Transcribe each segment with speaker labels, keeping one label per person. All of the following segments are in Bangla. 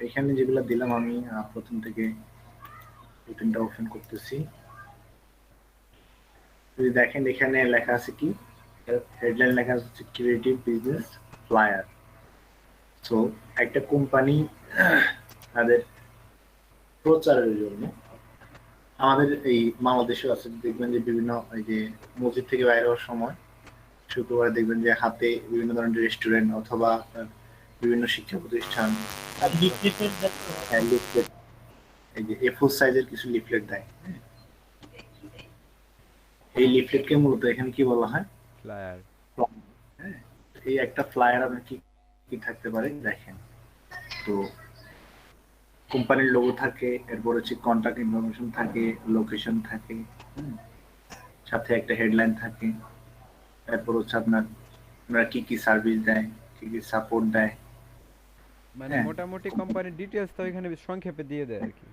Speaker 1: এখানে যেগুলো দিলাম আমি প্রথম থেকে রুটিনটা ওপেন করতেছি। যদি দেখেন এখানে লেখা আছে কি, হেডলাইন লেখা আছে ক্রিয়েটিভ বিজনেস ফ্লায়ার। সো একটা কোম্পানি তাদের প্রচারের জন্য, আমাদের এই বাংলাদেশেও আছে, দেখবেন যে বিভিন্ন এই যে মসজিদ থেকে বাইরে হওয়ার সময় শুক্রবার দেখবেন যে হাতে বিভিন্ন ধরনের রেস্টুরেন্ট অথবা বিভিন্ন শিক্ষা প্রতিষ্ঠান লিফলেট, এই যে A4 সাইজের কিছু লিফলেট দেয়। এই লিফলেটকে মূলত এখানে কি বলা হয়,
Speaker 2: ফ্লায়ার।
Speaker 1: হ্যাঁ। এই একটা ফ্লায়ার আপনার কি কি থাকতে পারে দেখেন। তো কোম্পানির লোগো থাকে, এরপর হচ্ছে কন্টাক্ট ইনফরমেশন থাকে, লোকেশন থাকে, সাথে একটা হেডলাইন থাকে, এরপর হচ্ছে আপনার আপনারা কি কি সার্ভিস দেয়, কি কি সাপোর্ট দেয়।
Speaker 2: মানে
Speaker 1: হ্যাঁ,
Speaker 2: মোটামুটি কোম্পানির ডিটেলস তো এখানে সংক্ষেপে দিয়ে দেয় আর কি।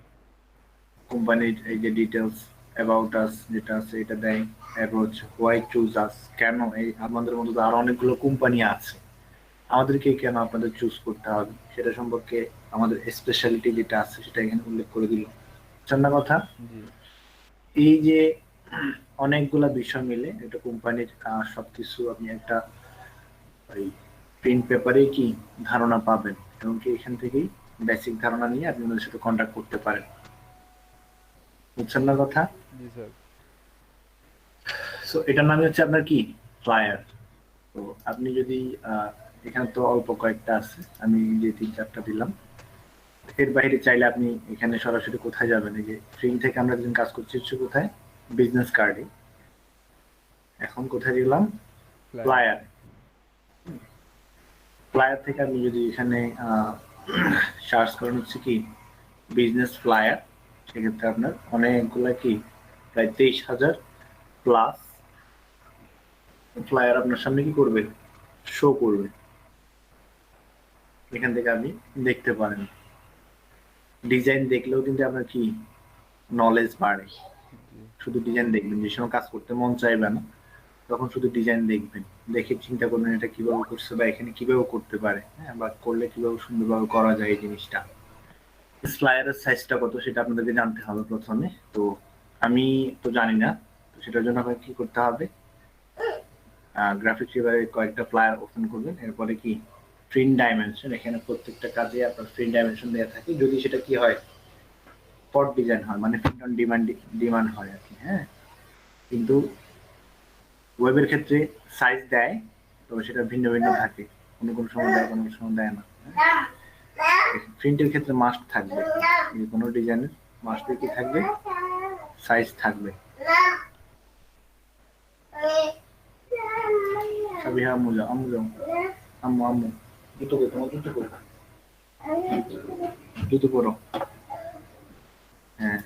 Speaker 1: কোম্পানির এই যে ডিটেলস অ্যাবাউট আস যেটা আছে এটা দেয়, এরপর হচ্ছে হোয়াই চুজ আস, কেন এই আমাদের মধ্যে তো আরো অনেকগুলো কোম্পানি আছে, আমাদেরকে কেন আপনাদের চুজ করতে হবে সেটা সম্পর্কে আমাদের স্পেশালিটি যেটা আছে সেটা এখানে উল্লেখ করে দিল। বুঝছেন না কথা?
Speaker 2: জি।
Speaker 1: এই যে অনেকগুলা বিষয় মিলে একটা কোম্পানির সবকিছু আপনি একটা ওই প্রিন্ট পেপারে কি ধারণা পাবেন, এবং কি এখান থেকেই বেসিক ধারণা নিয়ে আপনি ওদের সাথে কন্ট্যাক্ট করতে পারেন। বুঝছেন না কথা?
Speaker 2: জি স্যার।
Speaker 1: সো এটার নামই হচ্ছে আপনার কি, ফ্লায়ার। তো আপনি যদি এখানে তো অল্প কয়েকটা আছে, আমি যে তিন চারটা দিলাম, এর বাইরে চাইলে আপনি এখানে সরাসরি কোথায় যাবেন, এই যে প্রিন্ট থেকে আমরা যেদিন কাজ করছি হচ্ছে কোথায়, বিজনেস কার্ডে। এখন কোথায় গেলাম,
Speaker 2: ফ্লায়ার।
Speaker 1: ফ্লায়ার। ফ্লায়ার থেকে আপনি যদি এখানে সার্চ করেন হচ্ছে কি বিজনেস ফ্লায়ার, সেক্ষেত্রে আপনার অনেকগুলা কি প্রায় 23,000 প্লাস ফ্লায়ার আপনার সামনে কি করবে, শো করবে। এখান থেকে আপনি দেখতে পারেন, ডিজাইন দেখলেও কিন্তু আপনার কি নলেজ বাড়ে।
Speaker 2: জি।
Speaker 1: শুধু ডিজাইন দেখবেন, যে সময় কাজ করতে মন চাইবে না তখন শুধু ডিজাইন দেখবেন, দেখে চিন্তা করবেন এটা কিভাবে করছে বা এখানে কিভাবে করতে পারে, হ্যাঁ, বা করলে কিভাবে সুন্দরভাবে করা যায় এই জিনিসটা। ফ্লায়ারের সাইজটা কত সেটা আপনাদেরকে জানতে হবে প্রথমে। তো আমি তো জানি না, তো সেটার জন্য আপনাকে কি করতে হবে, গ্রাফিক্স রিডারে কয়েকটা ফ্লায়ার ওপেন করবেন, এরপরে কি প্রিন্ট ডাইমেনশন, এখানে প্রত্যেকটা কাজে আপনার প্রিন্ট ডাইমেনশন দেওয়া থাকে, যদি সেটা কি হয় স্পট ডিজাইন হয়, মানে প্রিন্ট অন ডিমান্ড ডিমান্ড হয় আর কি, হ্যাঁ। কিন্তু ওয়েবের ক্ষেত্রে সাইজ দেয়, তবে সেটা ভিন্ন ভিন্ন থাকে, কোনো কোনো সময় দেয় কোনো কোনো সময় দেয় না। প্রিন্টের ক্ষেত্রে মাস্ট থাকবে, যে কোনো ডিজাইনের মাস্টে কি থাকবে, সাইজ থাকবে। সাবিহা আম্মু যাও, আম্মু যাও, আম্মু আম্মু জুতো কই তোমার, জুতো কই, জুতো পরো। হ্যাঁ,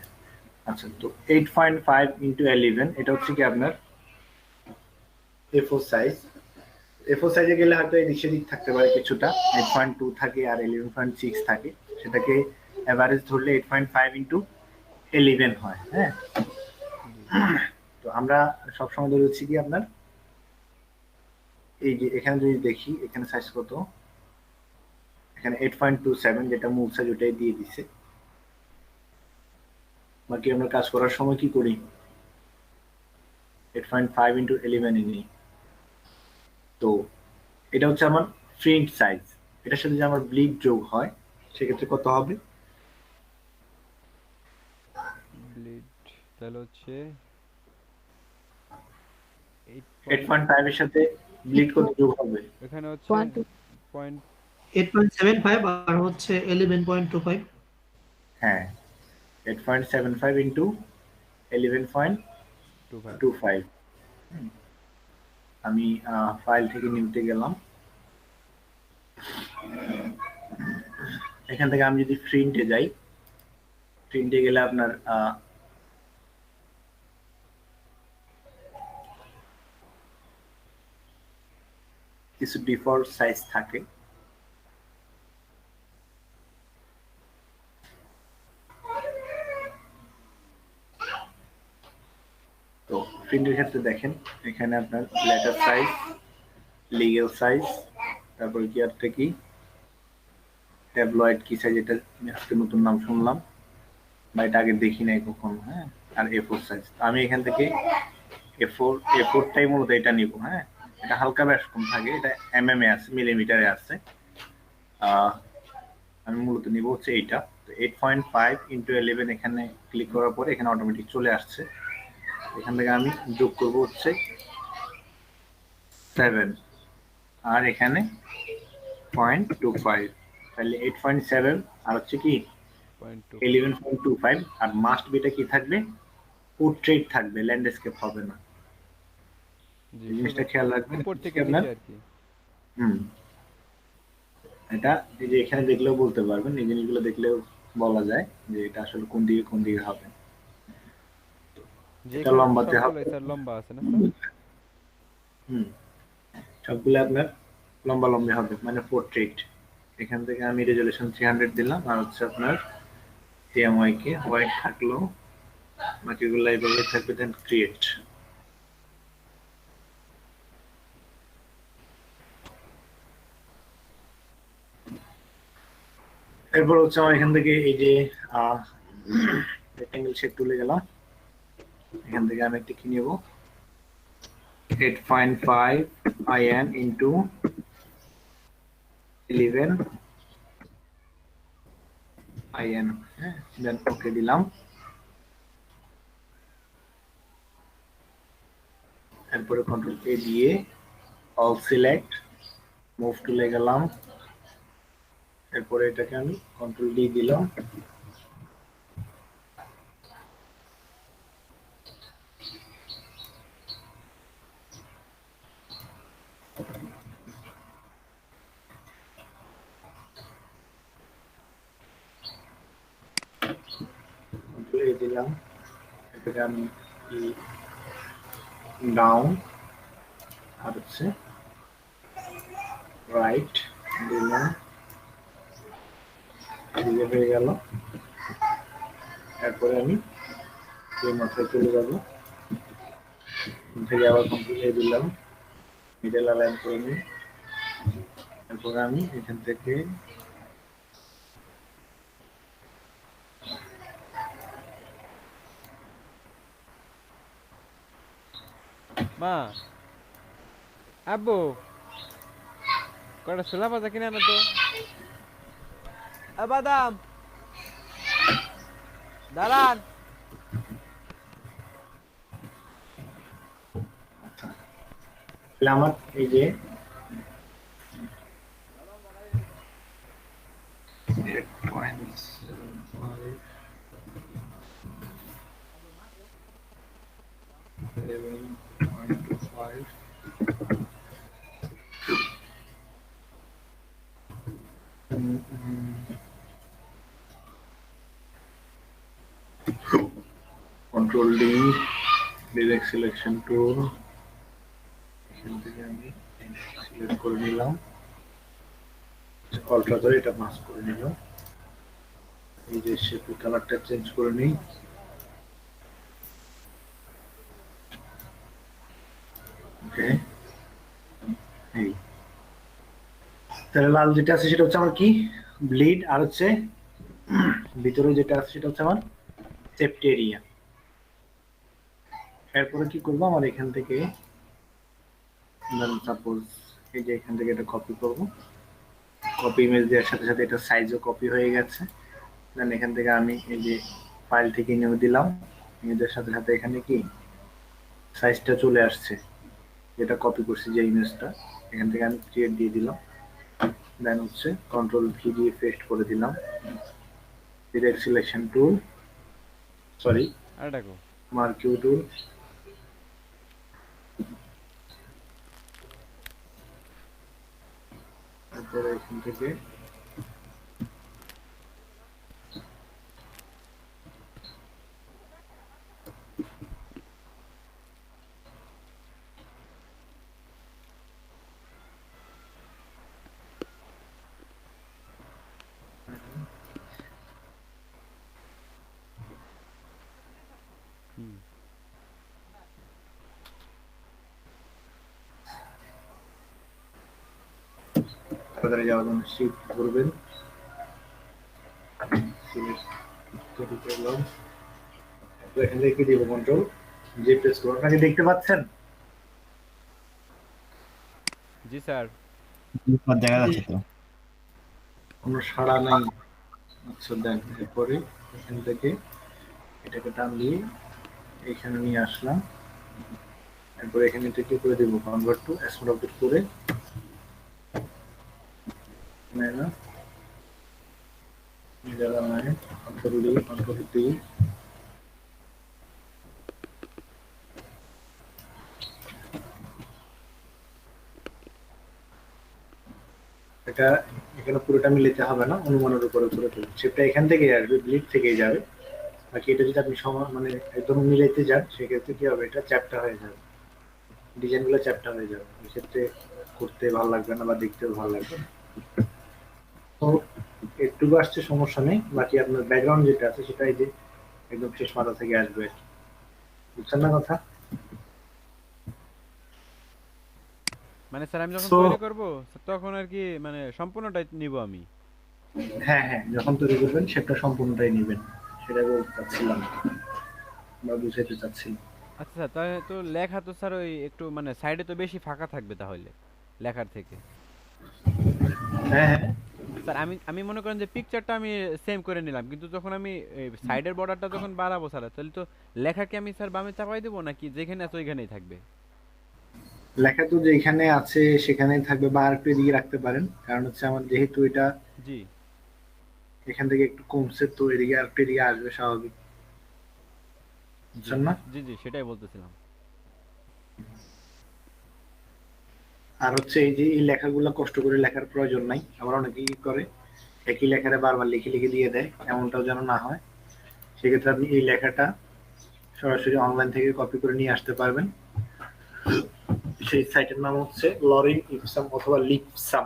Speaker 1: আচ্ছা। তো 8.5 ইন্টু 11 এটা হচ্ছে কি আপনার A4 সাইজ। A4 সাইজে গেলে হয়তো এদিক সেদিক থাকতে পারে কিছুটা, 8.2 থাকে আর 11.6 থাকে, সেটাকে অ্যাভারেজ ধরলে 8.5 ইন্টু 11 হয়, হ্যাঁ।
Speaker 2: জি।
Speaker 1: তো আমরা সবসময় ধরে হচ্ছে কি আপনার এই যে এখানে যদি দেখি এখানে সাইজ কত, এখানে 8.27 যেটা মূল সাইজ ওটাই দিয়ে দিছে। বাকি আমরা কাজ করার সময় কি করি, 8.5 ইন্টু 11 নিই। তো এটা হচ্ছে আমার প্রিন্ট সাইজ, এটার সাথে যদি আমার ব্লিড যোগ হয় সেক্ষেত্রে কত হবে,
Speaker 2: ব্লিড তাহলে হচ্ছে 8 পয়েন্ট,
Speaker 1: 8.5 এর সাথে ব্লিড কত যোগ হবে,
Speaker 2: এখানে হচ্ছে পয়েন্ট
Speaker 3: 8.75 আর হচ্ছে 11.25।
Speaker 1: হ্যাঁ, 8.75 ইন্টু
Speaker 2: 25।
Speaker 1: 11.25। আমি ফাইল থেকে নিউতে গেলাম, এখান থেকে আমি যদি প্রিন্টে যাই, প্রিন্টে গেলে আপনার কিছু ডিফল্ট সাইজ থাকে। তো প্রিন্টের ক্ষেত্রে দেখেন এখানে আপনার লেটার সাইজ, লিগ্যাল সাইজ, তারপরে কি একটা কি ট্যাবলয়েড কি সাইজ, এটা আজকে নতুন নাম শুনলাম বা এটা আগে দেখি নাই কখনো। হ্যাঁ, আর A4 সাইজ। আমি এখান থেকে A4টাই মূলত এটা নিব। হ্যাঁ, এটা হালকা বেশ কম থাকে, এটা এমএম এ আছে, মিলিমিটারে আছে। আমি মূলত নিব হচ্ছে এইটা। তো 8.5 ইন্টু 11 এখানে ক্লিক করার পরে এখানে অটোমেটিক চলে আসছে। এখান থেকে আমি যোগ করব হচ্ছে 7, আর এখানে 0.25, তাহলে 8.7 আর হচ্ছে কি
Speaker 2: 0.25।
Speaker 1: 11.25। আর মাস্ট বিটা কি থাকবে, পোর্ট্রেট থাকবে, ল্যান্ডস্কেপ হবে না।
Speaker 2: জি,
Speaker 1: এই
Speaker 2: শুধু
Speaker 1: জিনিসটা খেয়াল রাখবেন
Speaker 2: উপর
Speaker 1: হচ্ছে
Speaker 2: থেকে
Speaker 1: আপনার।
Speaker 2: নিচে আর কি।
Speaker 1: হুম, এটা এই যে এখানে দেখলেও বলতে পারবেন, এই জিনিসগুলো দেখলেও বলা যায় যে এটা আসলে কোন দিকে হবে।
Speaker 2: যে
Speaker 1: এটা
Speaker 2: এখানে তো
Speaker 1: লম্বাতে হবে।
Speaker 2: সবগুলোই স্যার লম্বা আছে না স্যার?
Speaker 1: হুম, সবগুলো আপনার লম্বা লম্বি হবে, মানে পোর্ট্রেট। এখান থেকে আমি রেজলিউশন 300 দিলাম, আর হচ্ছে আপনার টিএমওয়াই কে হোয়াইট থাকলো, বাকিগুলো এইভাবে থাকবে। দেন ক্রিয়েট। এরপর হচ্ছে আমার এখান থেকে এই যে রেক্টেঙ্গেল শেপ তুলে গেলাম। এখান থেকে আমি একটা কি নেব, 8.5 IN ইন্টু 11 IN। হ্যাঁ, দেন ওকে দিলাম। এরপরে কন্ট্রোল এ দিয়ে অল সিলেক্ট, মুভ টুলে গেলাম। এরপরে এটাকে আমি কন্ট্রোল ডি দিলাম। কন্ট্রোল এ দিলাম। এটাকে আমি ডাউন আর হচ্ছে রাইট দিলাম, দিলে হয়ে গেল। এরপরে আমি এই মাথায় চলে যাব, থেকে আবার কন্ট্রোল এ দিলাম, মিডল অ্যালাইন করে নিই। এরপরে আমি এখান থেকে
Speaker 2: মা, আব্বু, কটা ছোলা ভাজা কিনে আনো তো। বাদাম, দাঁড়ান।
Speaker 1: তাহলে আমার এই যে 8.75 11.25 control D, direct selection tool, এখান থেকে আমি সিলেক্ট করে নিলাম, অল্ট্রা ধরে এটা মাস্ক করে নিলাম। এই যে শেপের কালারটা চেঞ্জ করে নিই। ওকে, এই তাহলে লাল যেটা আছে সেটা হচ্ছে আমার কি, ব্লিড, আর হচ্ছে ভিতরে যেটা আছে সেটা হচ্ছে আমার সেপ্টেরিয়া। এরপরে কি করবো, আমার এখান থেকে সাপোজ এই যে এখান থেকে এটা কপি করব, কপি ইমেজ দেওয়ার সাথে সাথে এটা সাইজও কপি হয়ে গেছে। দেন এখান থেকে আমি এই যে ফাইল থেকে নিয়ে দিলাম, ইমেজের সাথে সাথে এখানে কি সাইজটা চলে আসছে, যেটা কপি করছি যে ইমেজটা। এখান থেকে আমি ক্রিয়েট দিয়ে দিলাম। দেন হচ্ছে কন্ট্রোল ভি দিয়ে পেস্ট করে দিলাম, ডিরেক্ট সিলেকশন টুল, সরি
Speaker 2: আর ডাকো।
Speaker 1: মার্কিউ টুল, তারপরে এখান থেকে
Speaker 2: হুম।
Speaker 1: তাড়াতাড়ি যাওয়ার জন্য শিফট করবেন। সিলেক্ট তৈরি করলাম। তো এখান থেকে কি দিব, কন্ট্রোল যে প্রেস করব। আপনাকে দেখতে পাচ্ছেন?
Speaker 2: জি স্যার।
Speaker 4: দেখা
Speaker 3: জি।
Speaker 4: যাচ্ছে তো।
Speaker 1: কোনো সাড়া নাই। আচ্ছা দেন, এরপরে এখান থেকে এটাকে টান দিয়ে এখানে নিয়ে আসলাম। এরপরে এখানে থেকে করে দেবো কনভার্ট টু স্মল অবজেক্ট করে না নিজেরা নয়, কন্ট্রোল ডি এটা এখানে পুরোটা মিলাতে হবে না, অনুমানের উপরে করে দেবো। সেটা এখান থেকে আসবে, ব্লিড থেকেই যাবে। বাকি এটা যদি আপনি মানে একদম মিলাইতে যান, সেক্ষেত্রে কি হবে, এটা চ্যাপ্টা হয়ে যাবে, ডিজাইন গুলো চ্যাপ্টা হয়ে যাবে। এক্ষেত্রে করতে ভালো লাগবে না বা দেখতেও ভালো লাগবে না। তো একটুকু আসছে, সমস্যা নেই। বাকি আপনার ব্যাকগ্রাউন্ড যেটা আছে সেটা এই যে একদম শেষ মাথা থেকে আসবে। বুঝছেন না কথা?
Speaker 2: মানে স্যার আমি যখন
Speaker 1: So,
Speaker 2: তৈরি করব তখন আর কি মানে সম্পূর্ণটাই নিব আমি।
Speaker 1: হ্যাঁ হ্যাঁ, যখন তৈরি করবেন সেটা সম্পূর্ণটাই নেবেন, সেটা বলতে চাচ্ছিলাম বা বুঝাইতে চাচ্ছিলাম।
Speaker 2: আচ্ছা স্যার, তাহলে তো লেখা তো স্যার ওই একটু মানে সাইডে তো বেশি ফাঁকা থাকবে তাহলে লেখার থেকে।
Speaker 1: হ্যাঁ হ্যাঁ,
Speaker 2: স্যার আমি আমি মনে করেন যে পিকচারটা আমি সেম করে নিলাম, কিন্তু যখন আমি সাইডের বর্ডারটা যখন বাড়াবো স্যার, তাহলে তো লেখা কি আমি স্যার বামে চাপাই দেবো নাকি যেখানে আছে ওইখানেই থাকবে?
Speaker 1: লেখা তো যেখানে আছে সেখানেই থাকবে, বা আর একটু এদিকে রাখতে পারেন। কারণ হচ্ছে আমার যেহেতু এটা
Speaker 2: জি
Speaker 1: এখান থেকে একটু কমছে, তো এদিকে আর একটু এদিকে আসবে স্বাভাবিক।
Speaker 2: জি
Speaker 1: বুঝছেন না?
Speaker 2: জি জি সেটাই বলতেছিলাম।
Speaker 1: আর হচ্ছে এই যে এই লেখাগুলো কষ্ট করে লেখার প্রয়োজন নাই। আবার অনেকে কি করে, একই লেখাটা বারবার লিখে লিখে দিয়ে দেয়, এমনটাও যেন না হয়। সেক্ষেত্রে আপনি এই লেখাটা সরাসরি অনলাইন থেকে কপি করে নিয়ে আসতে পারবেন। সেই সাইটের নাম হচ্ছে লরিন ইপসাম অথবা লিপসাম।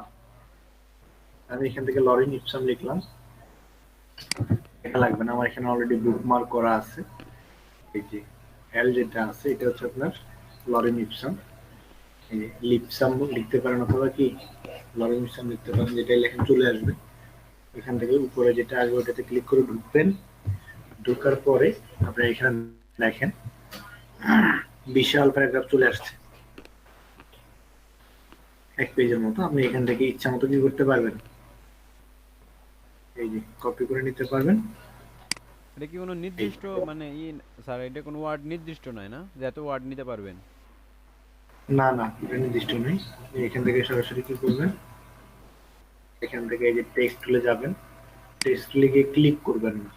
Speaker 1: আমি এখান থেকে লরিন ইপসাম লিখলাম, এটা লাগবে না, আমার এখানে অলরেডি বুকমার্ক করা আছে। এই যে এল যেটা আছে এটা হচ্ছে আপনার লরিন ইপসাম। এই যে লিপসাম লিখতে পারেন অথবা কি লরিন ইপসাম লিখতে পারেন, যেটা লেখেন চলে আসবে। এখান থেকে উপরে যেটা আসবে ওটাতে ক্লিক করে ঢুকবেন। ঢোকার পরে আপনার এখানে দেখেন বিশাল প্যারাগ্রাফ চলে আসছে, এক পেজের মতো। আপনি এখান থেকে ইচ্ছা মতো কি করতে পারবেন, এই যে কপি করে নিতে পারবেন।
Speaker 2: এটা কি কোনো
Speaker 1: এই
Speaker 2: নির্দিষ্ট মানে স্যার এটা কোনো ওয়ার্ড নির্দিষ্ট নয় না যে এত ওয়ার্ড নিতে পারবেন?
Speaker 1: না না, এটা নির্দিষ্ট নেই। আপনি এখান থেকে সরাসরি কি করবেন, এখান থেকে এই যে টেক্সট টুলে যাবেন, টেক্সট টুলে গিয়ে ক্লিক করবেন না।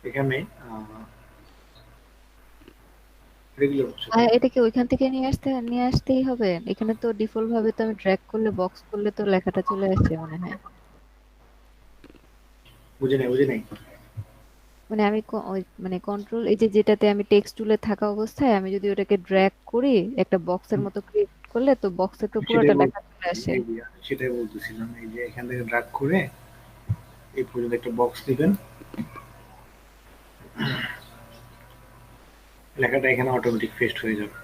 Speaker 1: এখানে রেগুলার হচ্ছে
Speaker 5: আর এটা কি ওইখান থেকে নিয়ে আসতেই হবে? এখানে তো ডিফল্ট ভাবে তো আমি ড্র্যাগ করলে বক্স করলে তো লেখাটা চলে আসছে মনে হয়।
Speaker 1: বুঝে নাই, বুঝে নাই।
Speaker 5: মানে আমি ওই মানে কন্ট্রোল এই যে যেটাতে আমি টেক্সট টুলে থাকা অবস্থায় আমি যদি ওটাকে ড্র্যাগ করি একটা বক্সের মতো ক্রিয়েট করলে তো বক্সে তো পুরোটা
Speaker 1: সেটাই
Speaker 5: লেখা চলে আসে।
Speaker 1: এই যে সেটাই বলতেছিলাম। এই যে এখান থেকে ড্রাগ করে এই পর্যন্ত একটা বক্স দিবেন, লেখাটা এখানে অটোমেটিক পেস্ট হয়ে যাবে।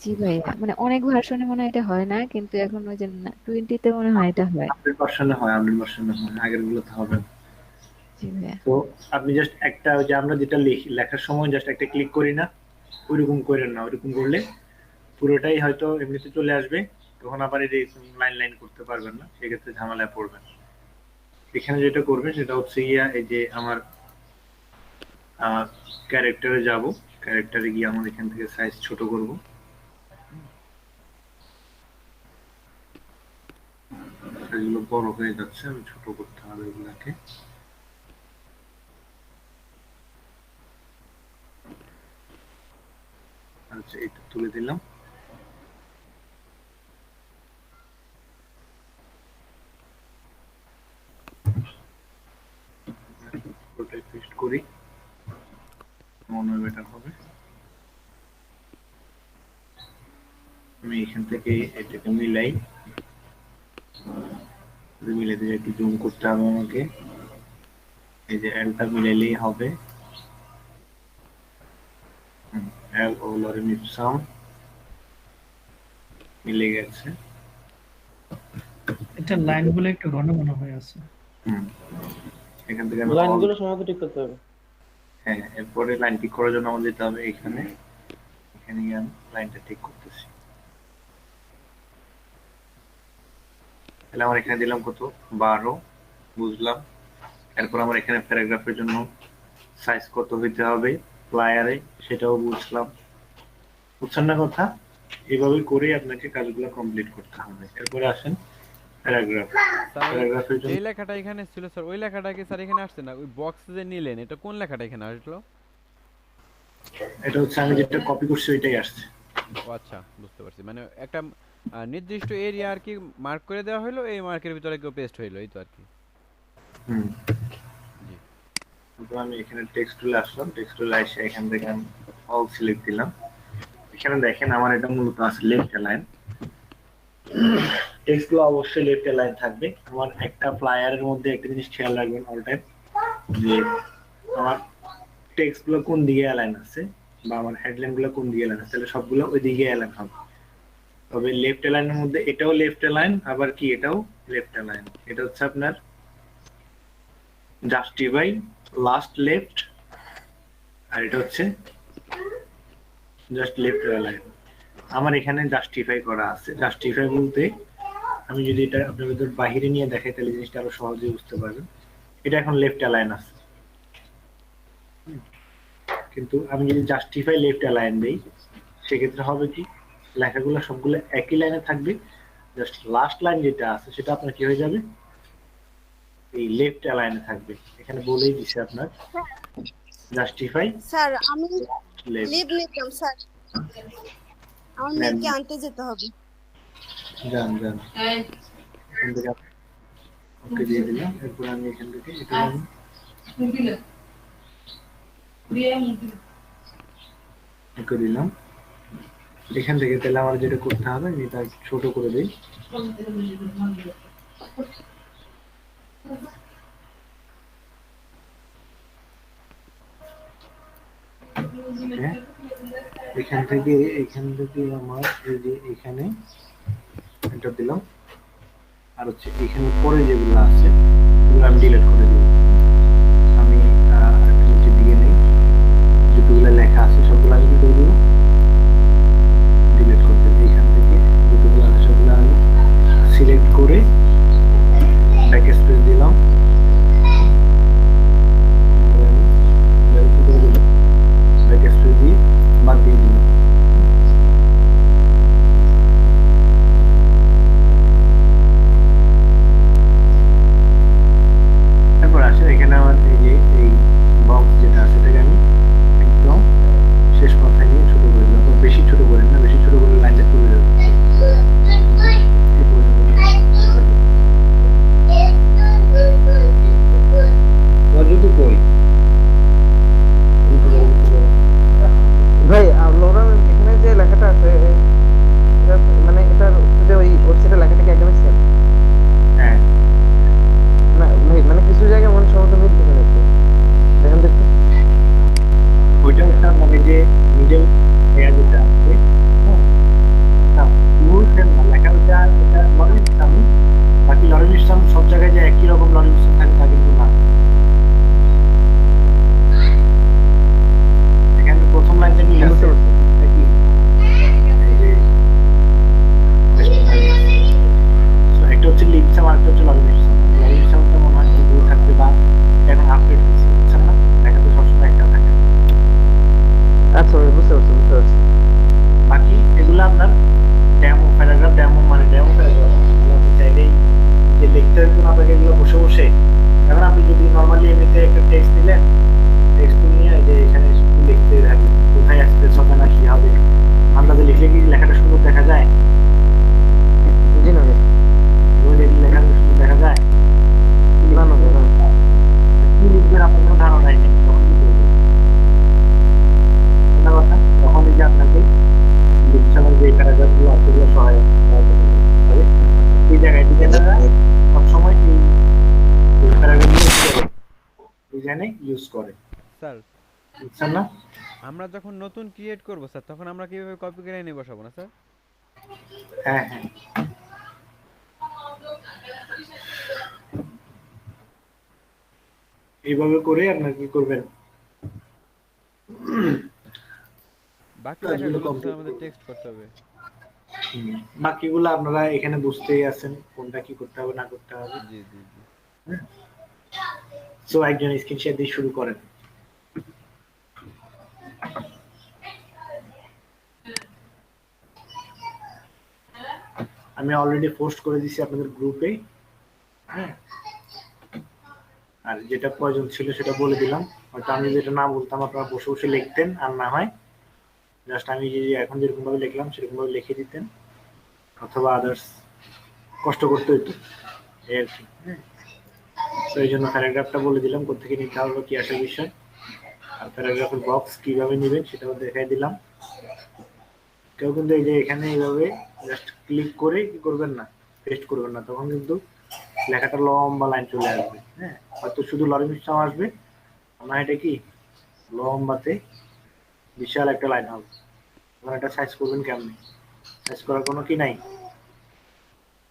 Speaker 5: জি ভাইয়া, মানে অনেক ভার্সনে মনে হয় এটা হয় না, কিন্তু এখন ওই যে 20 তে মনে হয় এটা হয়।
Speaker 1: আপডেট ভার্সনে হয়, আপডেট ভার্সনে হয়, আগের গুলোতে হবে না।
Speaker 5: জি ভাইয়া।
Speaker 1: তো আপনি জাস্ট একটা, ওই যে আমরা যেটা লেখার সময় জাস্ট একটা ক্লিক করি না, ওইরকম করেন না। ওইরকম করলে পুরোটাই হয়তো এমনিতে চলে আসবে, তখন আবার এই লাইন লাইন করতে পারবেন না, সেক্ষেত্রে ঝামেলায় পড়বেন। এখানে যেটা করবেন সেটা হচ্ছে গিয়া এই যে আমার ক্যারেক্টারে যাব, ক্যারেক্টারে গিয়ে আমার এখান থেকে সাইজ ছোট করব। এগুলো বড় হয়ে যাচ্ছে, আমি ছোট করতে হবে এগুলাকে। আচ্ছা, এটা তুলে দিলাম। ওটাই পেস্ট করি, মনে হয় বেটার হবে। আমি এখান থেকে এটাকে মিলাই, মিলে দিয়ে একটু জুম করতে হবে আমাকে। এই যে এলটা মিলাইলেই হবে। এল হলো লরেম ইপসাম মিলে গেছে।
Speaker 3: এটা লাইনগুলো একটু ঘন ঘন হয়ে আছে।
Speaker 1: হুম, এখান থেকে আমি
Speaker 4: লাইনগুলো সমাধান ঠিক করতে হবে।
Speaker 1: হ্যাঁ, এরপরে লাইন ঠিক করার জন্য আমাদের যেতে হবে এখানে গিয়ে আমি লাইনটা ঠিক করতেছি। তাহলে আমার এখানে দিলাম কত 12 বুঝলাম। এরপর আমার এখানে প্যারাগ্রাফের জন্য সাইজ কত হইতে হবে প্লায়ারে সেটাও বুঝলাম। বুঝছেন না কথা? এইভাবে করে আপনাকে কাজগুলো কমপ্লিট করতে হবে। এরপরে আসেন প্যারাগ্রাফ।
Speaker 2: স্যার
Speaker 1: প্যারাগ্রাফের
Speaker 2: যে
Speaker 1: জন্য
Speaker 2: লেখাটা এখানে ছিল স্যার ওই লেখাটা কি স্যার এখানে আসছে না? ওই বক্স যে নিলেন এটা কোন লেখাটা এখানে আসলো?
Speaker 1: এটা হচ্ছে আমি যেটা কপি করছি ওইটাই আসছে।
Speaker 2: ও আচ্ছা, বুঝতে পারছি। মানে একটা নির্দিষ্ট এরিয়া আর কি মার্ক করে দেওয়া হলো, এই মার্কের ভিতরে কেউ পেস্ট হইলো, এই তো আর কি।
Speaker 1: হুম,
Speaker 2: জি
Speaker 1: তারপর আমি এখানে টেক্সট টুলে আসলাম। টেক্সট টুলে এসে এখান থেকে আমি অল সিলেক্ট দিলাম। এখানে দেখেন আমার এটা মূলত আছে লেফট অ্যালাইন। টেক্সটগুলো অবশ্যই লেফট অ্যালাইন থাকবে। আমার একটা ফ্লায়ারের মধ্যে একটা জিনিস খেয়াল রাখবেন অল টাইম, যে আমার টেক্সটগুলো কোন দিকে অ্যালাইন আছে বা আমার হেডলাইনগুলো কোন দিকে অ্যালাইন আছে, তাহলে সবগুলো ওই দিকে অ্যালাইন হবে। তবে লেফট অ্যালাইনের মধ্যে এটাও লেফট অ্যালাইন, আবার কি এটাও লেফট অ্যালাইন। এটা হচ্ছে আপনার জাস্টিফাই লাস্ট লেফট, আর এটা হচ্ছে জাস্ট লেফট অ্যালাইন। আমার এখানে জাস্টিফাই করা আছে। জাস্টিফাই বলতে আমি যদি এটা আপনাদের বাহিরে নিয়ে দেখাই তাহলে জিনিসটা আরো সহজে বুঝতে পারবেন। এটা এখন লেফট অ্যালাইন আছে, কিন্তু আমি যদি জাস্টিফাই লেফট অ্যালাইন দেই সেক্ষেত্রে হবে কি লেখাগুলো সবগুলো একই লাইনে থাকবে, জাস্ট লাস্ট লাইন যেটা আছে সেটা আপনার কি হয়ে যাবে এই লেফট অ্যালাইনে থাকবে। এখানে বলেই দিছে আপনার জাস্টিফাই
Speaker 6: স্যার আমি
Speaker 1: লেফট।
Speaker 6: লিভ নিতাম স্যার, আমার মেয়েকে আনতে যেতে হবে।
Speaker 1: যান যান, এখান থেকে ওকে দিয়ে দিলাম। এরপর আমি এখান থেকে এটা ওকে দিলাম। এখান থেকে তাহলে আমার যেটা করতে হবে আমি এটা ছোট করে দিই। হ্যাঁ, এখান থেকে আমার এই যে এখানে এটা দিলাম, আর হচ্ছে এখানে পরে যেগুলো আছে এগুলো আমি ডিলিট করে দিব। আমি আরেকটা নিচের দিকে নেই, যতগুলো লেখা আছে সবগুলো আমি কি করে দিব ডিলিট করে দেব। এখান থেকে যতগুলো আছে সবগুলো আমি সিলেক্ট করে ব্যাক স্পেস দিলাম, ব্যাক স্পেস দিয়ে বাদ দিয়ে দিলাম। তারপর আসেন এখানে আমার এই যে এই বক্স যেটা আছে সেটাকে আমি একদম শেষ মাথায় নিয়ে ছোট করে দিলাম। বেশি ছোট করে না, বেশি ছোট করে লাইনটা তুলে যাবে।
Speaker 4: ভাই লোরা এখানে যে লেখাটা আছে মানে এটার যে ওই ওয়েবসাইটে লেখাটা কি একদমই সেম?
Speaker 1: হ্যাঁ,
Speaker 4: না ভাই মানে কিছু জায়গায় মনে সম্ভবত মিল দেখা যাচ্ছে। দেখেন দেখতে
Speaker 1: ওইটা একটা মানে যে মিডল এরিয়া যেটা আছে, পুরো সেম না, লেখা ওইটা এটা লরেন্স ইসলাম, বাকি লরেন্স ইসলাম সব জায়গায় যে একই রকম লরেন্স ইসলাম থাকে তা কিন্তু না। এখানে প্রথম লাইনটা মিল আছে নাকি এই যে একটা হচ্ছে লিপসাম আর একটা হচ্ছে লরেন্স ইসলাম। লরেন্স ইসলামটা মনে হয় ভুল থাকবে বা এখন আপডেট হচ্ছে, বুঝছেন না? লেখা তো সবসময় একটা থাকে।
Speaker 4: আচ্ছা ভাই বুঝতে পারছি।
Speaker 1: বাকি এগুলো আপনার ডেমো প্যারাগ্রাফ, ডেমো মানে ডেমো প্যারাগ্রাফ আপনি চাইলেই যে লিখতে হইতো না আপনাকে এগুলো বসে বসে। এখন আপনি যদি নর্মালি এমনিতে একটা টেক্সট দিলেন, টেক্সট নিয়ে যে এখানে শুধু লিখতে থাকবেন কোথায় এক্সপ্রেস হবে না কি হবে, আন্দাজে লিখলে কি লেখাটা সুন্দর দেখা যায়?
Speaker 4: জি না ভাই,
Speaker 1: লেখা সুন্দর দেখা যায়
Speaker 4: না না ভাই, না।
Speaker 1: কি লিখবেন আপনার কোনো ধারণাই নেই, তখন কি করবেন? এটা কথা তখন এই যে আপনাকে লিখছানোর যে প্যারাগ্রাফগুলো আছে এগুলো সহায়ক হবে। এই জায়গায় ডিজাইনাররা সবসময় এই প্যারাগ্রাফগুলো ডিজাইনে ইউজ করে।
Speaker 2: স্যার
Speaker 1: বুঝছেন না?
Speaker 2: আমরা যখন নতুন ক্রিয়েট করব স্যার তখন আমরা কিভাবে কপি করে নিয়ে বসাবো না স্যার?
Speaker 1: হ্যাঁ হ্যাঁ, এইভাবে করে আপনার কি করবেন,
Speaker 2: বাকি
Speaker 1: কাজগুলো
Speaker 2: লেখাগুলো তো স্যার
Speaker 1: কমপ্লিট
Speaker 2: আমাদের
Speaker 1: করবেন।
Speaker 2: টেক্সট করতে হবে।
Speaker 1: বাকিগুলো আপনারা এখানে বুঝতেই আছেন কোনটা কি করতে হবে না করতে হবে।
Speaker 2: জি জি জি।
Speaker 1: সো একজন স্ক্রিন শেয়ার দিয়ে শুরু করেন। আমি অলরেডি পোস্ট করে দিছি আপনাদের গ্রুপে, হ্যাঁ, আর যেটা প্রয়োজন ছিল সেটা বলে দিলাম। হয়তো আমি যেটা না বলতাম আপনারা বসে বসে লিখতেন, আর না হয় জাস্ট আমি যে এখন যেরকম ভাবে লিখলাম সেরকম ভাবে লিখে দিতেন, অথবা আদার্স কষ্ট করতে হইতো এই আর কি। হ্যাঁ, তো এই জন্য প্যারাগ্রাফটা বলে দিলাম কোথেকে নিতে হবে, কি আসার বিষয়, আর প্যারাগ্রাফের বক্স কিভাবে নেবেন সেটাও দেখাই দিলাম। কেউ কিন্তু এই যে এখানে এইভাবে জাস্ট ক্লিক করে কি করবেন না, পেস্ট করবেন না, তখন কিন্তু লেখাটা লম্বা লাইন চলে আসবে। হ্যাঁ, হয়তো শুধু লরিমিশন আসবে, আমার এটা কি লম্বাতে বিশাল একটা লাইন হবে। তখন এটা সাইজ করবেন কেমনি, সাইজ করার কোনো কি নাই,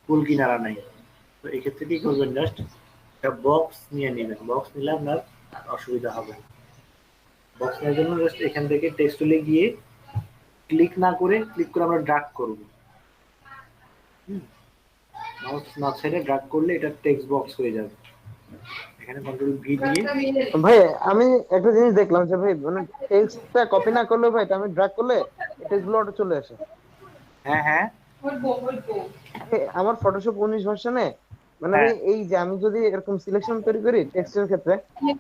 Speaker 1: ফুল কিনারা নাই। তো এই ক্ষেত্রে কি করবেন, জাস্ট একটা বক্স নিয়ে নেবেন, বক্স নিলে আপনার অসুবিধা হবে না। বক্স নেওয়ার জন্য জাস্ট এখান থেকে টেক্সট টুলে গিয়ে ক্লিক না করে, ক্লিক করে আমরা ড্র্যাগ করব। মাউস না ছেড়ে ড্র্যাগ করলে এটা টেক্সট বক্স হয়ে যাবে। এখানে কন্ট্রোল ভি দিয়ে,
Speaker 4: ভাই আমি একটা জিনিস দেখলাম যে ভাই মানে টেক্সটটা কপি না করলেও ভাই আমি ড্র্যাগ করলে টেক্সটগুলো অটো চলে আসে।
Speaker 1: হ্যাঁ হ্যাঁ
Speaker 4: আমার ফটোশপ 19 ভার্সনে মানে
Speaker 1: হ্যাঁ,
Speaker 4: ভাই এই যে আমি যদি এরকম সিলেকশন তৈরি করি টেক্সটের ক্ষেত্রে,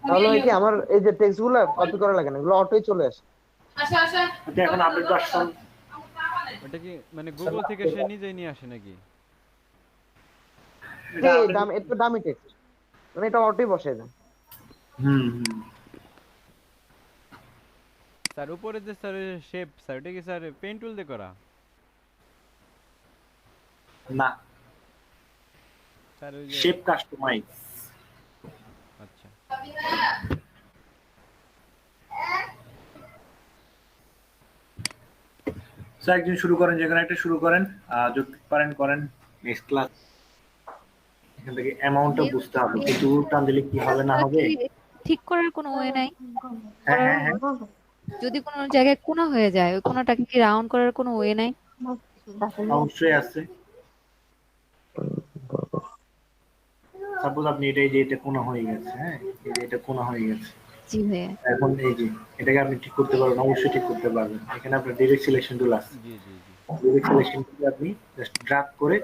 Speaker 4: তাহলে হয় কি আমার এই যে টেক্সটগুলো কপি করা লাগে না, এগুলো অটোই চলে আসে।
Speaker 1: এটা এখন আপডেট ভার্সন।
Speaker 2: ওটা কি মানে গুগল থেকে সে নিজেই নিয়ে আসে নাকি?
Speaker 1: এটা
Speaker 4: এই
Speaker 1: update-
Speaker 4: এটা দামি টেক্সট, মানে এটা অটোই বসে যায়।
Speaker 1: হুম হুম,
Speaker 2: স্যার উপরে যে স্যার শেপ স্যার ওটা কি স্যার পেন টুল দিয়ে করা?
Speaker 1: না,
Speaker 2: স্যার ওই যে
Speaker 1: শেপ কাস্টমাইজ।
Speaker 2: আচ্ছা
Speaker 1: স্যার একদিন শুরু করেন, যেখানে একটা শুরু করেন, যদি পারেন করেন। নেক্সট ক্লাস এখান থেকে অ্যামাউন্টটা বুঝতে হবে, কিছু টান দিলে কি হবে না হবে।
Speaker 5: কি ঠিক করার কোনো ওয়ে নাই?
Speaker 1: হ্যাঁ হ্যাঁ হ্যাঁ,
Speaker 5: যদি কোনো জায়গায় কোনা হয়ে যায় ওই কোনাটাকে কি রাউন্ড করার কোনো ওয়ে নাই?
Speaker 1: অবশ্যই আছে। সাপোজ আপনি এটাই যে এটা কোনা হয়ে গেছে, হ্যাঁ, এই যে এটা কোনা হয়ে গেছে,
Speaker 5: জি ভাইয়া।
Speaker 1: এখন এই যে এটাকে আপনি ঠিক করতে পারবেন, অবশ্যই ঠিক করতে পারবেন। এখানে আপনার ডিরেক্ট সিলেকশন টুল আছে,
Speaker 2: জি জি জি।
Speaker 1: ডিরেক্ট সিলেকশন টুলে আপনি জাস্ট ড্র্যাগ করে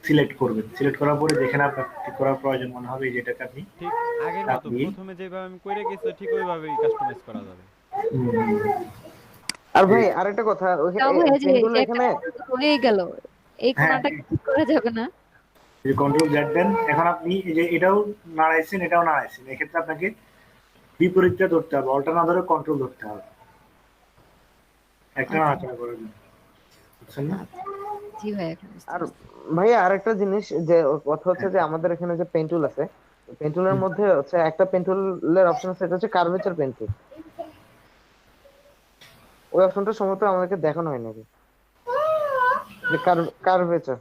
Speaker 1: সিলেক্ট করবেন। সিলেক্ট করার পরে যেখানে আপনার ঠিক করার প্রয়োজন মনে হবে এই যেটাকে আপনি
Speaker 2: ঠিক আগের মতো
Speaker 1: আপনি
Speaker 2: প্রথমে যেভাবে আমি কইরে গেছি ঠিক ওইভাবেই কাস্টমাইজ করা যাবে।
Speaker 4: আর ভাই আরেকটা কথা,
Speaker 5: তাও ভাইয়া যে
Speaker 4: পেনগুলো
Speaker 5: একটা
Speaker 4: এখানে
Speaker 5: হয়ে গেল এই
Speaker 1: হ্যাঁ,
Speaker 5: কোনাটা কি ঠিক করা যাবে না?
Speaker 1: যে কন্ট্রোল জেড দেন, এখন আপনি এই যে এটাও নাড়াইছেন এটাও নাড়াইছেন, এক্ষেত্রে আপনাকে বিপরীতটা ধরতে হবে, অল্টার না ধরে কন্ট্রোল ধরতে হবে, একটা নাড়াচাড়া করে দিন, বুঝছেন না?
Speaker 5: জি ভাইয়া এখন বুঝতে
Speaker 4: আর
Speaker 5: পারছি।
Speaker 4: ভাইয়া আরেকটা জিনিস যে কথা হচ্ছে যে আমাদের এখানে যে পেন টুল আছে, পেন টুলের মধ্যে হচ্ছে একটা পেন টুলের অপশন আছে, এটা হচ্ছে কার্ভেচার পেন টুল। ওই অপশনটা সম্ভবত আমাদেরকে দেখানো হয় নাকি, যে কার্ভেচার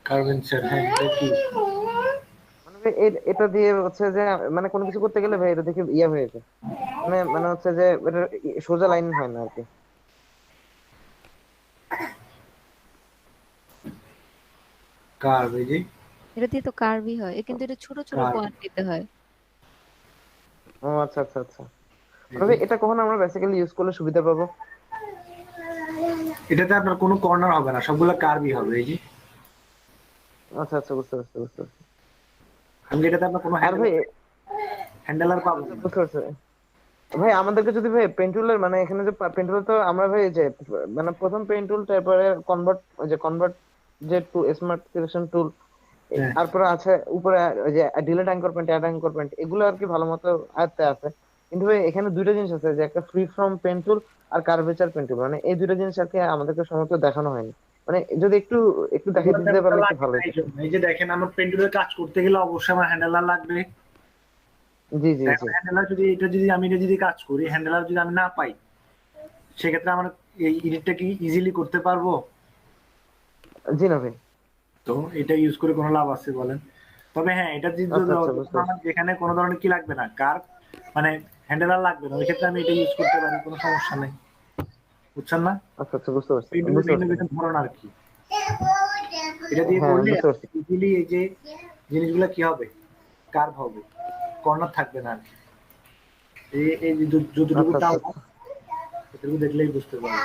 Speaker 1: কার্ভেচার, হ্যাঁ, এটা কি?
Speaker 4: মানে ভাই এটা দিয়ে হচ্ছে যে মানে কোনো কিছু করতে গেলে ভাই এটা দেখে ইয়ে হয়ে যায়, মানে মানে হচ্ছে যে এটা সোজা লাইন হয় না আর কি।
Speaker 1: কার্ভ, এই যে
Speaker 5: এটা দিয়ে তো কার্ভই হয় কিন্তু এটা ছোট ছোট
Speaker 1: কার্ভ,
Speaker 5: পয়েন্ট দিতে হয়।
Speaker 4: ও আচ্ছা আচ্ছা আচ্ছা, তবে এটা কখন আমরা বেসিক্যালি ইউজ করলে সুবিধা পাবো?
Speaker 1: এটাতে আপনার কোনো কর্নার হবে না, সবগুলো কার্ভই হবে। এই যে
Speaker 4: আচ্ছা আচ্ছা, বুঝতে পারছি বুঝতে পারছি।
Speaker 1: আমি এটাতে আপনার কোনো
Speaker 4: আর ভাই
Speaker 1: হ্যান্ডেলার পাবেন না।
Speaker 4: বুঝতে পারছি ভাই, আমাদেরকে যদি ভাই পেন্টুলের মানে এখানে যে পেন্টুল তো আমরা ভাই যে মানে প্রথম পেন্টুল, তারপরে কনভার্ট যে টু স্মার্ট সিলেকশন টুল,
Speaker 1: হ্যাঁ,
Speaker 4: তারপরে আছে উপরে ওই যে delete anchor point, add anchor point, এগুলো আর কি ভালো মতো আয়ত্তে আছে। কিন্তু ভাই এখানে দুইটা জিনিস আছে, যে একটা ফ্রি ফ্রম পেন্টুল আর কার্ভেচার পেন্টুল, মানে এই দুইটা জিনিস আর কি আমাদেরকে সম্ভবত দেখানো হয়নি। মানে যদি একটু একটু দেখিয়ে দিতে পারলে একটু ভালো হতো।
Speaker 1: এই যে দেখেন, আমার পেন্টুলের কাজ করতে গেলে অবশ্যই আমার হ্যান্ডেলার লাগবে,
Speaker 4: জি জি
Speaker 1: এখন
Speaker 4: জি
Speaker 1: হ্যান্ডেলার যদি আমি এটা যদি কাজ করি, হ্যান্ডেলার যদি আমি না পাই, সেক্ষেত্রে আমার এই এডিটটা কি ইজিলি করতে পারবো?
Speaker 4: জি না ভাই।
Speaker 1: তো এটা ইউজ করে কোনো লাভ আছে বলেন? তবে হ্যাঁ, এটা যদি
Speaker 4: আচ্ছা আচ্ছা বুঝতে পারছি।
Speaker 1: আমার যেখানে কোনো ধরনের কি লাগবে না, মানে হ্যান্ডেলার লাগবে না, ওই ক্ষেত্রে আমি এটা ইউজ করতে পারি, কোনো সমস্যা নেই। বুঝছেন না?
Speaker 4: আচ্ছা আচ্ছা বুঝতে পারছি
Speaker 1: প্রিন্টের
Speaker 4: বুঝতে
Speaker 1: ভিন্ন
Speaker 4: পারছি।
Speaker 1: ভিন্ন ধরন আর কি। এটা দিয়ে
Speaker 4: হ্যাঁ
Speaker 1: করলে
Speaker 4: বুঝতে পারছি।
Speaker 1: ইজিলি এই যে জিনিসগুলো কি হবে, কার্ভ হবে, কর্নার থাকবে না আর কি। এই যে যতটুকু
Speaker 4: আচ্ছা আচ্ছা
Speaker 1: টানলাম,
Speaker 4: আচ্ছা
Speaker 1: এটুকু দেখলেই বুঝতে পারবেন।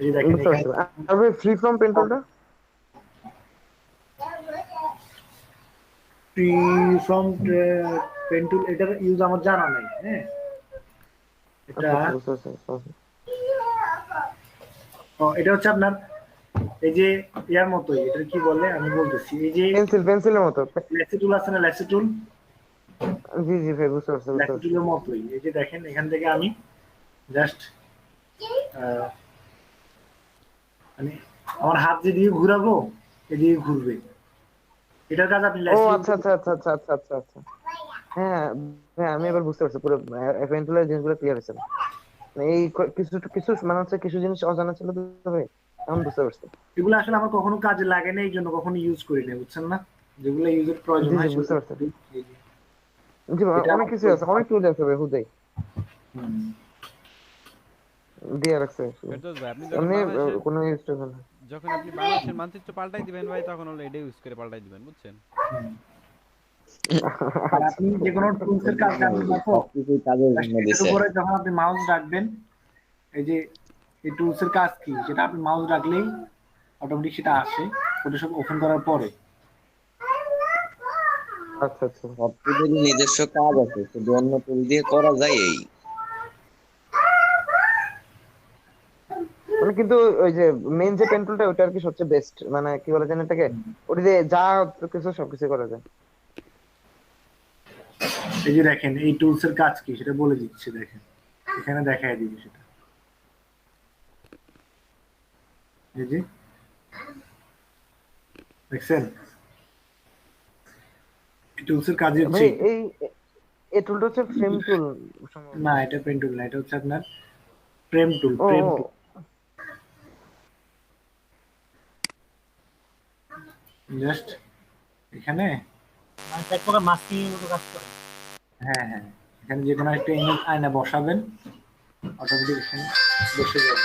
Speaker 1: এই যে দেখেন
Speaker 4: বুঝতে
Speaker 1: এখানে
Speaker 4: পারছি। আর ভাই ফ্রি ফ্রম পেন টুলটা?
Speaker 1: ফ্রি ফ্রম পেন টুল, এটার ইউজ আমার জানা নাই। হ্যাঁ, এটা
Speaker 4: আচ্ছা আচ্ছা বুঝতে পারছি বুঝতে পারছি।
Speaker 1: এটা হচ্ছে আপনার এই যে ইয়ার মতোই, এটা কি বলে আমি বলতেছি, এই যে
Speaker 4: পেন্সিলের মতো।
Speaker 1: লেসি টুল আছে না, লেসি টুল,
Speaker 4: জি জি ভাই বুঝতে পারছি বুঝতে
Speaker 1: লেসি
Speaker 4: পারছি।
Speaker 1: টুলের মতোই। এই যে দেখেন এখান থেকে আমি জাস্ট মানে আমার হাত যেদিকে ঘুরাবো এদিকে ঘুরবে। এটার কাজ আপনি
Speaker 4: ও
Speaker 1: লেসি
Speaker 4: আচ্ছা আচ্ছা আচ্ছা আচ্ছা আচ্ছা আচ্ছা আচ্ছা। হ্যাঁ হ্যাঁ আমি এবার বুঝতে পারছি পুরো পেন টুলের জিনিসগুলো ক্লিয়ার হয়েছে। মানে এই কিছু কিছু মানে হচ্ছে কিছু জিনিস অজানা ছিল তো ভাই, এখন বুঝতে পারছি।
Speaker 1: এগুলো আসলে আমার কখনো কাজে লাগে না, এই জন্য কখনো ইউজ করি না, বুঝছেন না? যেগুলো ইউজের প্রয়োজন
Speaker 4: জি জি
Speaker 1: হয়
Speaker 4: বুঝতে
Speaker 1: সেগুলো
Speaker 4: পারছি।
Speaker 1: এই যে,
Speaker 4: জি
Speaker 1: এটা
Speaker 4: অনেক
Speaker 1: আমার
Speaker 4: কিছু আছে,
Speaker 1: প্রয়োজন
Speaker 4: অনেক
Speaker 1: হয়।
Speaker 4: টুল আছে ভাই হুদাই
Speaker 1: হুম।
Speaker 4: দিয়ে রাখছে।
Speaker 2: ফেরদৌস ভাই, আপনি যখন
Speaker 4: এমনি
Speaker 2: বাংলাদেশের
Speaker 4: কোনো ইউজ টুল না।
Speaker 2: যখন আপনি বাংলাদেশের মানচিত্র পাল্টাই দিবেন ভাই, তখন হলো এটা ইউজ করে পাল্টাই দিবেন, বুঝছেন?
Speaker 1: হুম। আর
Speaker 4: আচ্ছা
Speaker 1: আপনি যে কোনো টুলস এর কাজ জানেন না তো,
Speaker 7: সবকিছুই কাজের
Speaker 1: জাস্ট
Speaker 7: জন্য
Speaker 1: এটার
Speaker 7: দিছে।
Speaker 1: উপরে যখন আপনি মাউস রাখবেন, এই যে এই টুলস এর কাজ কি সেটা আপনি মাউস রাখলেই অটোমেটিক সেটা আসে, ফটোশপ ওপেন করার পরে।
Speaker 4: আচ্ছা আচ্ছা।
Speaker 7: সবকিছুরই নিজস্ব কাজ আছে, শুধু অন্য টুল দিয়ে করা যায় এই।
Speaker 4: মানে কিন্তু ওই যে মেইন যে পেন টুলটা ওটা আর কি সবচেয়ে বেস্ট, মানে কি বলে জানেন এটাকে, ওটা দিয়ে যা কিছু সবকিছু করা যায়।
Speaker 1: এই যে দেখেন এই টুলস এর কাজ কি সেটা বলে দিচ্ছে, দেখেন এখানে দেখায় দিবে সেটা। এই যে দেখছেন, এই টুলস এর কাজ হচ্ছে
Speaker 4: ভাই
Speaker 1: এইটা।
Speaker 4: এই টুলটা হচ্ছে ফ্রেম টুল সম্ভবত।
Speaker 1: না, এটা পেন টুল না, এটা হচ্ছে আপনার প্রেম টুল,
Speaker 4: ও
Speaker 1: প্রেম
Speaker 4: ও,
Speaker 1: টুল। জাস্ট এখানে, হ্যাঁ হ্যাঁ, এখানে যে কোনো একটা ইমেজ আয়না বসাবেন, অটোমেটিক এখানে বসে যাবে।